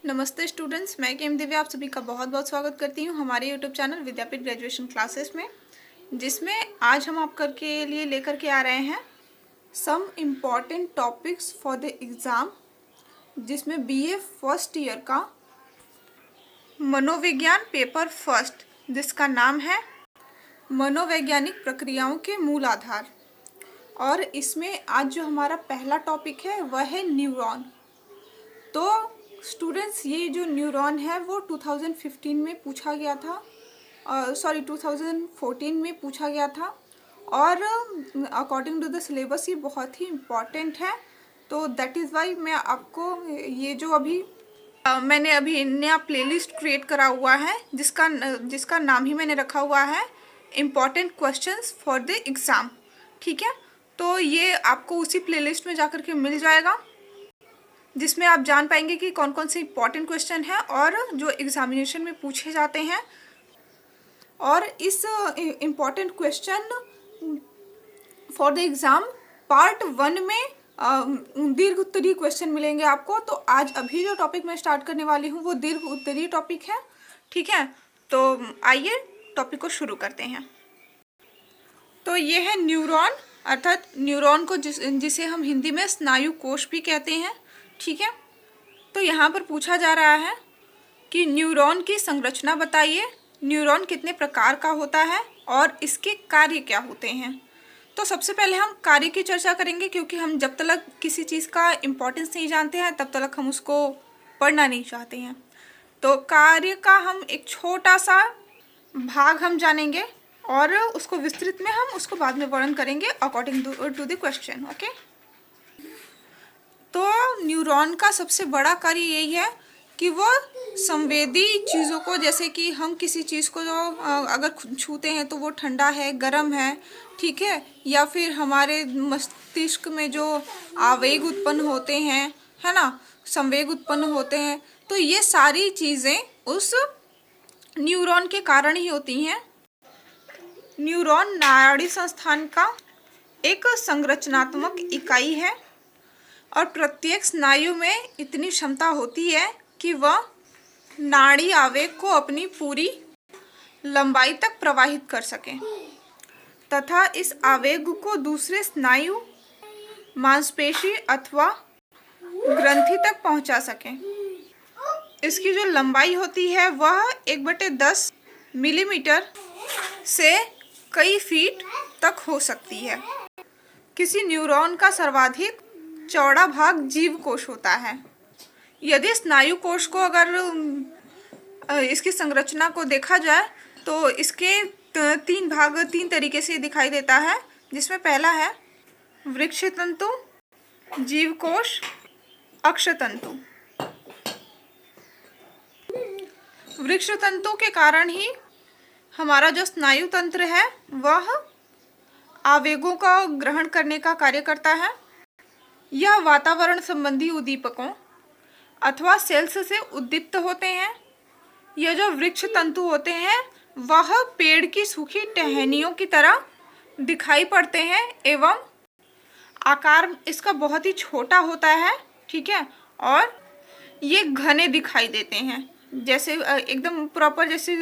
नमस्ते स्टूडेंट्स, मैं केम दिव्या आप सभी का बहुत बहुत स्वागत करती हूँ हमारे यूट्यूब चैनल विद्यापीठ ग्रेजुएशन क्लासेस में, जिसमें आज हम आपके लिए लेकर के आ रहे हैं some important topics for the exam, जिसमें बीए फर्स्ट ईयर का मनोविज्ञान पेपर फर्स्ट, जिसका नाम है मनोवैज्ञानिक प्रक्रियाओं के मूल आधार। और इसमें आज जो हमारा पहला टॉपिक है वह है न्यूरॉन। तो स्टूडेंट्स, ये जो न्यूरॉन है वो 2015 में पूछा गया था, 2014 में पूछा गया था, और अकॉर्डिंग टू द सिलेबस ये बहुत ही इम्पॉर्टेंट है। तो दैट इज़ वाई मैं आपको ये जो मैंने अभी नया प्लेलिस्ट क्रिएट करा हुआ है, जिसका नाम ही मैंने रखा हुआ है important questions for the exam. ठीक है, तो ये आपको उसी प्लेलिस्ट में जाकर के मिल जाएगा, जिसमें आप जान पाएंगे कि कौन कौन से इम्पॉर्टेंट क्वेश्चन हैं और जो एग्जामिनेशन में पूछे जाते हैं। और इस important question for the exam part 1 में दीर्घ उत्तरीय क्वेश्चन मिलेंगे आपको। तो आज अभी जो टॉपिक मैं स्टार्ट करने वाली हूँ वो दीर्घ उत्तरीय टॉपिक है। ठीक है, तो आइए टॉपिक को शुरू करते हैं। तो ये है न्यूरॉन, अर्थात न्यूरॉन को जिसे हम हिंदी में स्नायु कोश भी कहते हैं। ठीक है, तो यहाँ पर पूछा जा रहा है कि न्यूरॉन की संरचना बताइए, न्यूरॉन कितने प्रकार का होता है और इसके कार्य क्या होते हैं। तो सबसे पहले हम कार्य की चर्चा करेंगे, क्योंकि हम जब तक किसी चीज़ का इम्पोर्टेंस नहीं जानते हैं तब तक हम उसको पढ़ना नहीं चाहते हैं। तो कार्य का हम एक छोटा सा भाग हम जानेंगे और उसको विस्तृत में हम उसको बाद में वर्णन करेंगे according to the question. Okay, तो न्यूरॉन का सबसे बड़ा कार्य यही है कि वो संवेदी चीज़ों को, जैसे कि हम किसी चीज़ को जो अगर छूते हैं तो वो ठंडा है, गर्म है, ठीक है, या फिर हमारे मस्तिष्क में जो आवेग उत्पन्न होते हैं, है ना, संवेग उत्पन्न होते हैं, तो ये सारी चीज़ें उस न्यूरॉन के कारण ही होती हैं। न्यूरॉन नाड़ी संस्थान का एक संरचनात्मक इकाई है और प्रत्येक स्नायु में इतनी क्षमता होती है कि वह नाड़ी आवेग को अपनी पूरी लंबाई तक प्रवाहित कर सके तथा इस आवेग को दूसरे स्नायु, मांसपेशी अथवा ग्रंथि तक पहुंचा सके। इसकी जो लंबाई होती है वह 1/10 मिलीमीटर से कई फीट तक हो सकती है। किसी न्यूरॉन का सर्वाधिक चौड़ा भाग जीव कोश होता है। यदि स्नायु कोश को अगर इसकी संरचना को देखा जाए तो इसके 3 भाग 3 तरीके से दिखाई देता है, जिसमें पहला है वृक्ष तंतु, जीव कोश, अक्ष तंतु। वृक्ष तंतु के कारण ही हमारा जो स्नायु तंत्र है वह आवेगों का ग्रहण करने का कार्य करता है। यह वातावरण संबंधी उद्दीपकों अथवा सेल्स से उद्दीप्त होते हैं। यह जो वृक्ष तंतु होते हैं वह पेड़ की सूखी टहनियों की तरह दिखाई पड़ते हैं एवं आकार इसका बहुत ही छोटा होता है। ठीक है, और ये घने दिखाई देते हैं, जैसे एकदम प्रॉपर, जैसे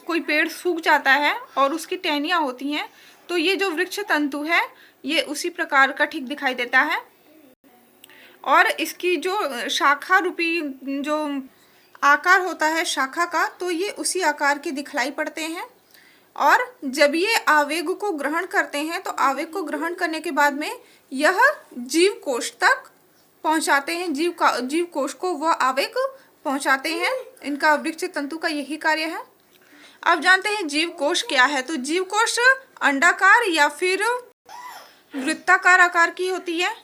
कोई पेड़ सूख जाता है और उसकी टहनियाँ होती हैं, तो ये जो वृक्ष तंतु है ये उसी प्रकार का ठीक दिखाई देता है। और इसकी जो शाखा रूपी जो आकार होता है शाखा का, तो ये उसी आकार के दिखलाई पड़ते हैं। और जब ये आवेग को ग्रहण करते हैं तो आवेग को ग्रहण करने के बाद में यह जीव कोश तक पहुंचाते हैं, जीव कोश को वह आवेग पहुंचाते हैं। इनका वृक्ष तंतु का यही कार्य है। अब जानते हैं जीव कोश क्या है। तो जीव कोश अंडाकार या फिर वृत्ताकार आकार की होती है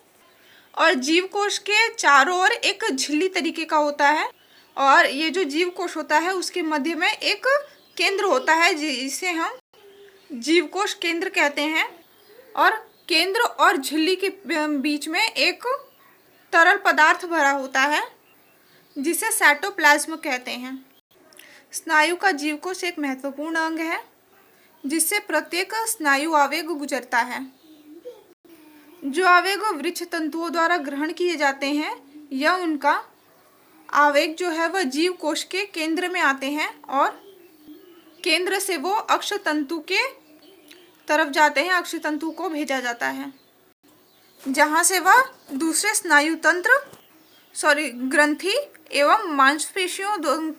और जीव कोश के चारों ओर एक झिल्ली तरीके का होता है। और ये जो जीव कोश होता है उसके मध्य में एक केंद्र होता है जिसे हम जीव कोश केंद्र कहते हैं। और केंद्र और झिल्ली के बीच में एक तरल पदार्थ भरा होता है जिसे साइटोप्लाज्म कहते हैं। स्नायु का जीव कोश एक महत्वपूर्ण अंग है जिससे प्रत्येक स्नायु आवेग गुजरता है। जो आवेग वृक्ष तंतुओं द्वारा ग्रहण किए जाते हैं यह उनका आवेग जो है वह जीव कोश के केंद्र में आते हैं और केंद्र से वो अक्षतंतु के तरफ जाते हैं, अक्षतंतु को भेजा जाता है, जहाँ से वह दूसरे स्नायु तंत्र ग्रंथि एवं मांसपेशियों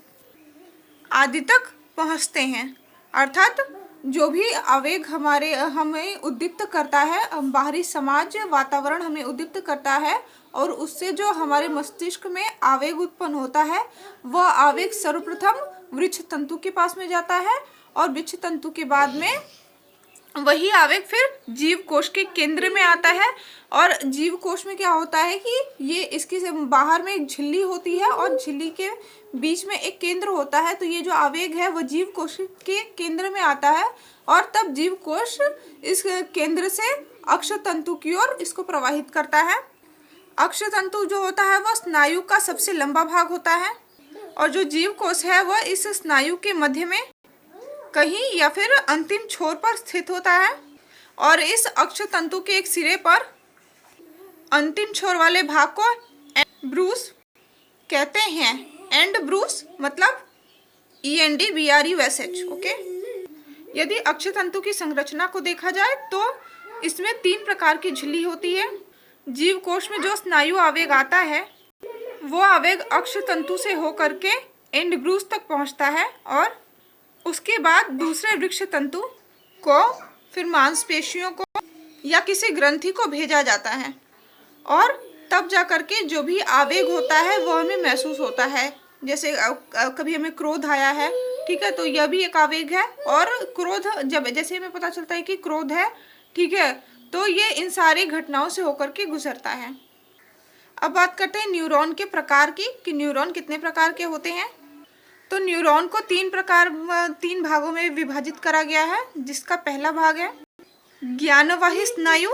आदि तक पहुँचते हैं। अर्थात जो भी आवेग हमें उद्दीप्त करता है, बाहरी समाज वातावरण हमें उद्दीप्त करता है और उससे जो हमारे मस्तिष्क में आवेग उत्पन्न होता है, वह आवेग सर्वप्रथम वृक्ष तंतु के पास में जाता है और वृक्ष तंतु के बाद में वही आवेग फिर जीव कोश के केंद्र में आता है। और जीव कोश में क्या होता है कि ये इसकी से बाहर में एक झिल्ली होती है और झिल्ली के बीच में एक केंद्र होता है। तो ये जो आवेग है वह जीव कोश के केंद्र में आता है और तब जीव कोश इस केंद्र से अक्षतंतु की ओर इसको प्रवाहित करता है। अक्षतंतु जो होता है वह स्नायु का सबसे लंबा भाग होता है और जो जीव कोश है वह इस स्नायु के मध्य में कहीं या फिर अंतिम छोर पर स्थित होता है। और इस अक्षतंतु के एक सिरे पर अंतिम छोर वाले भाग को एंड ब्रूस कहते हैं। एंड ब्रूस मतलब ENDBRUSH। ओके, यदि अक्षतंतु की संरचना को देखा जाए तो इसमें 3 प्रकार की झिल्ली होती है। जीव कोश में जो स्नायु आवेग आता है वो आवेग अक्षतंतु से होकर के एंड ब्रूस तक पहुंचता है और उसके बाद दूसरे वृक्ष तंतु को फिर मांसपेशियों को या किसी ग्रंथि को भेजा जाता है और तब जा कर के जो भी आवेग होता है वो हमें महसूस होता है। जैसे कभी हमें क्रोध आया है, ठीक है, तो यह भी एक आवेग है। और क्रोध जब जैसे हमें पता चलता है कि क्रोध है, ठीक है, तो ये इन सारी घटनाओं से होकर के गुजरता है। अब बात करते हैं न्यूरॉन के प्रकार की कि न्यूरॉन कितने प्रकार के होते हैं। तो न्यूरॉन को 3 भागों में विभाजित करा गया है, जिसका पहला भाग है ज्ञानवाही स्नायु,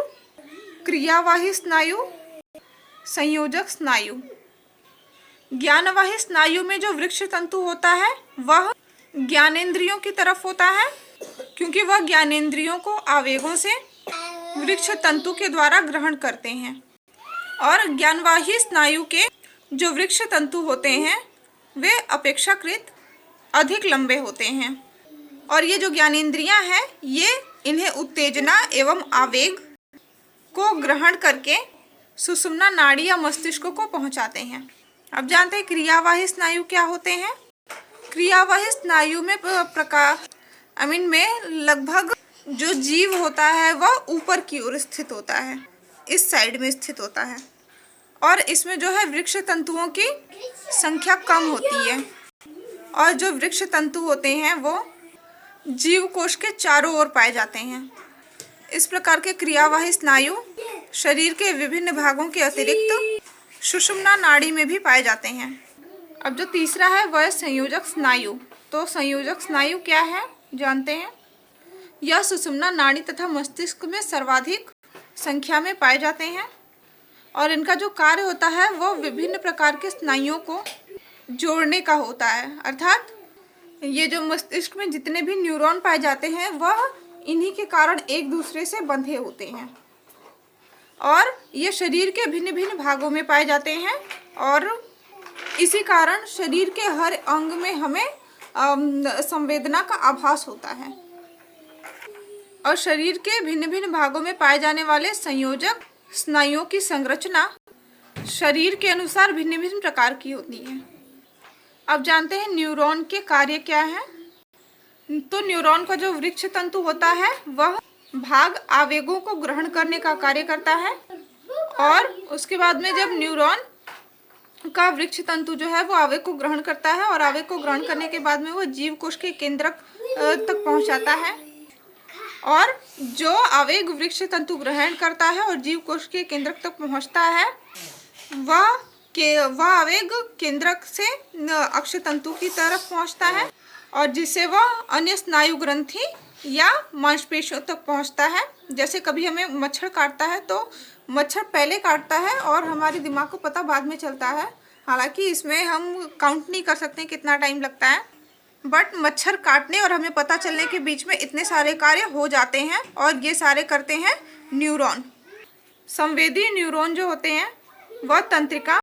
क्रियावाही स्नायु, संयोजक स्नायु। ज्ञानवाही स्नायु में जो वृक्ष तंतु होता है वह ज्ञानेंद्रियों की तरफ होता है, क्योंकि वह ज्ञानेंद्रियों को आवेगों से वृक्ष तंतु के द्वारा ग्रहण करते हैं। और ज्ञानवाही स्नायु के जो वृक्ष तंतु होते हैं वे अपेक्षाकृत अधिक लंबे होते हैं और ये जो ज्ञानेंद्रियां हैं ये इन्हें उत्तेजना एवं आवेग को ग्रहण करके सुषुम्ना नाड़ी या मस्तिष्क को पहुंचाते हैं। अब जानते हैं क्रियावाही स्नायु क्या होते हैं। क्रियावाही स्नायु में में लगभग जो जीव होता है वह ऊपर की ओर स्थित होता है, इस साइड में स्थित होता है और इसमें जो है वृक्ष तंतुओं की संख्या कम होती है और जो वृक्ष तंतु होते हैं वो जीव कोश के चारों ओर पाए जाते हैं। इस प्रकार के क्रियावाही स्नायु शरीर के विभिन्न भागों के अतिरिक्त सुषुम्ना नाड़ी में भी पाए जाते हैं। अब जो तीसरा है वह संयोजक स्नायु। तो संयोजक स्नायु क्या है जानते हैं। यह सुषुम्ना नाड़ी तथा मस्तिष्क में सर्वाधिक संख्या में पाए जाते हैं और इनका जो कार्य होता है वह विभिन्न प्रकार के स्नायुओं को जोड़ने का होता है। अर्थात ये जो मस्तिष्क में जितने भी न्यूरॉन पाए जाते हैं वह इन्हीं के कारण एक दूसरे से बंधे होते हैं और ये शरीर के भिन्न भिन्न भागों में पाए जाते हैं और इसी कारण शरीर के हर अंग में हमें संवेदना का आभास होता है। और शरीर के भिन्न भिन्न भागों में पाए जाने वाले संयोजक स्नायुओं की संरचना शरीर के अनुसार भिन्न भिन्न प्रकार की होती है। अब जानते हैं न्यूरॉन के कार्य क्या है। तो न्यूरॉन का जो वृक्ष तंतु होता है वह भाग आवेगों को ग्रहण करने का कार्य करता है और उसके बाद में जब न्यूरॉन का वृक्ष तंतु जो है वो आवेग को ग्रहण करता है और आवेग को ग्रहण करने के बाद में वो जीव कोश के केंद्रक तक पहुंचाता है और जो आवेग वृक्ष तंतु ग्रहण करता है और जीव कोश के केंद्रक तक पहुंचता है वह आवेग केंद्रक से अक्षतंतु की तरफ पहुंचता है और जिससे वह अन्य स्नायु ग्रंथि या मांसपेशियों तक पहुंचता है। जैसे कभी हमें मच्छर काटता है तो मच्छर पहले काटता है और हमारे दिमाग को पता बाद में चलता है। हालांकि इसमें हम काउंट नहीं कर सकते कितना टाइम लगता है, बट मच्छर काटने और हमें पता चलने के बीच में इतने सारे कार्य हो जाते हैं और ये सारे करते हैं न्यूरॉन। संवेदी न्यूरॉन जो होते हैं वह तंत्रिका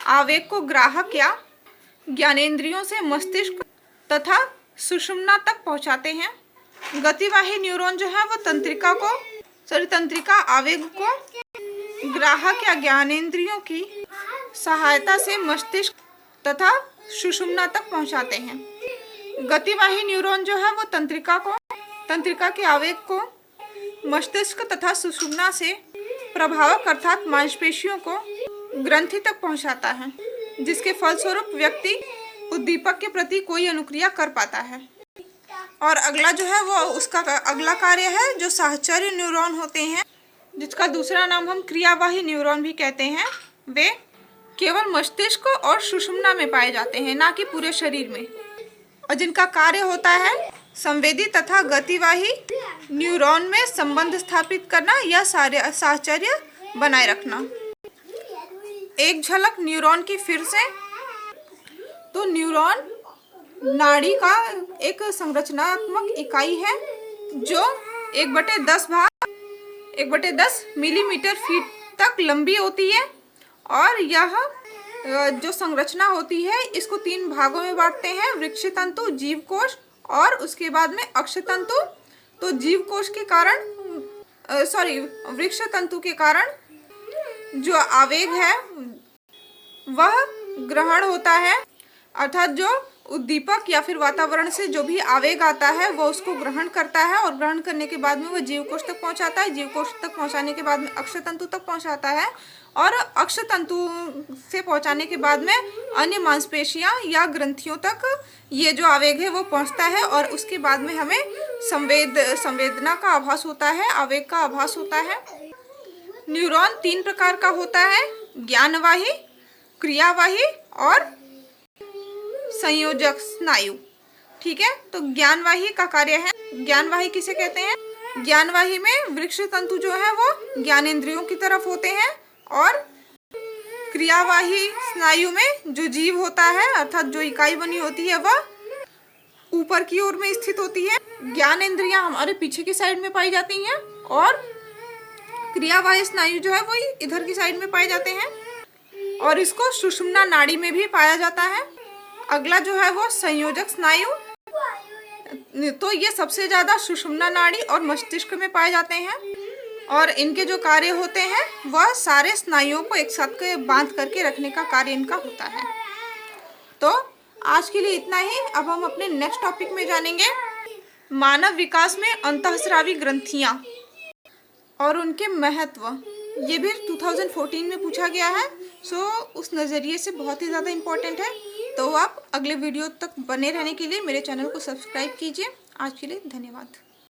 आवेग को ग्राहक या ज्ञानेंद्रियों से मस्तिष्क तथा सुषुम्ना तक पहुंचाते हैं। गतिवाही न्यूरॉन जो है वो तंत्रिका आवेग को ग्राहक या ज्ञानेंद्रियों की सहायता से मस्तिष्क तथा सुषुम्ना तक पहुंचाते हैं। गतिवाही न्यूरॉन जो है वो तंत्रिका के आवेग को मस्तिष्क तथा सुषुम्ना से प्रभावक अर्थात मांसपेशियों को ग्रंथि तक पहुंचाता है, जिसके फलस्वरूप व्यक्ति उद्दीपक के प्रति कोई अनुक्रिया कर पाता है। और अगला जो है वो उसका अगला कार्य है जो साहचर्य न्यूरॉन होते हैं, जिसका दूसरा नाम हम क्रियावाही न्यूरॉन भी कहते हैं। वे केवल मस्तिष्क और सुषुम्ना में पाए जाते हैं, ना कि पूरे शरीर में, और जिनका कार्य होता है संवेदी तथा गतिवाही न्यूरॉन में संबंध स्थापित करना या साहचर्य बनाए रखना। एक झलक न्यूरॉन की फिर से। तो न्यूरॉन नाड़ी का एक संरचनात्मक इकाई है जो 1/10 मिलीमीटर फीट तक लंबी होती है, और यह जो संरचना होती है इसको 3 भागों में बांटते हैं, वृक्षतंतु, जीवकोश और उसके बाद में अक्षतंतु। तो जीवकोश के कारण वृक्षतंतु के कारण जो आवेग है वह ग्रहण होता है, अर्थात जो उद्दीपक या फिर वातावरण से जो भी आवेग आता है वो उसको ग्रहण करता है, और ग्रहण करने के बाद में वह जीवकोश तक पहुंचाता है। जीवकोश तक पहुंचाने के बाद में अक्षतंतु तक पहुंचाता है, और अक्षतंतु से पहुंचाने के बाद में अन्य मांसपेशियां या ग्रंथियों तक ये जो आवेग है वो पहुंचता है, और उसके बाद में हमें संवेदना का आभास होता है, आवेग का आभास होता है। न्यूरॉन 3 प्रकार का होता है, ज्ञानवाही, क्रियावाही और संयोजक स्नायु। ठीक है, तो ज्ञानवाही का कार्य है, ज्ञानवाही किसे कहते हैं? ज्ञानवाही में वृक्षतंतु जो है वो ज्ञानेंद्रियों की तरफ होते हैं, और क्रियावाही स्नायु में जो जीव होता है अर्थात जो इकाई बनी होती है वह ऊपर की ओर में स्थित होती है। ज्ञानेंद्रियां हमारे पीछे की साइड में पाई जाती हैं, और क्रियावाही स्नायु जो है वो इधर की साइड में पाए जाते हैं, और इसको सुषुम्ना नाड़ी में भी पाया जाता है। अगला जो है वो संयोजक स्नायु, तो ये सबसे ज़्यादा सुषुम्ना नाड़ी और मस्तिष्क में पाए जाते हैं, और इनके जो कार्य होते हैं वह सारे स्नायुओं को एक साथ बांध करके रखने का कार्य इनका होता है। तो आज के लिए इतना ही। अब हम अपने नेक्स्ट टॉपिक में जानेंगे मानव विकास में अंतःस्रावी ग्रंथियां और उनके महत्व। ये भी 2014 में पूछा गया है, सो उस नज़रिए से बहुत ही ज़्यादा इम्पोर्टेंट है। तो आप अगले वीडियो तक बने रहने के लिए मेरे चैनल को सब्सक्राइब कीजिए। आज के लिए धन्यवाद।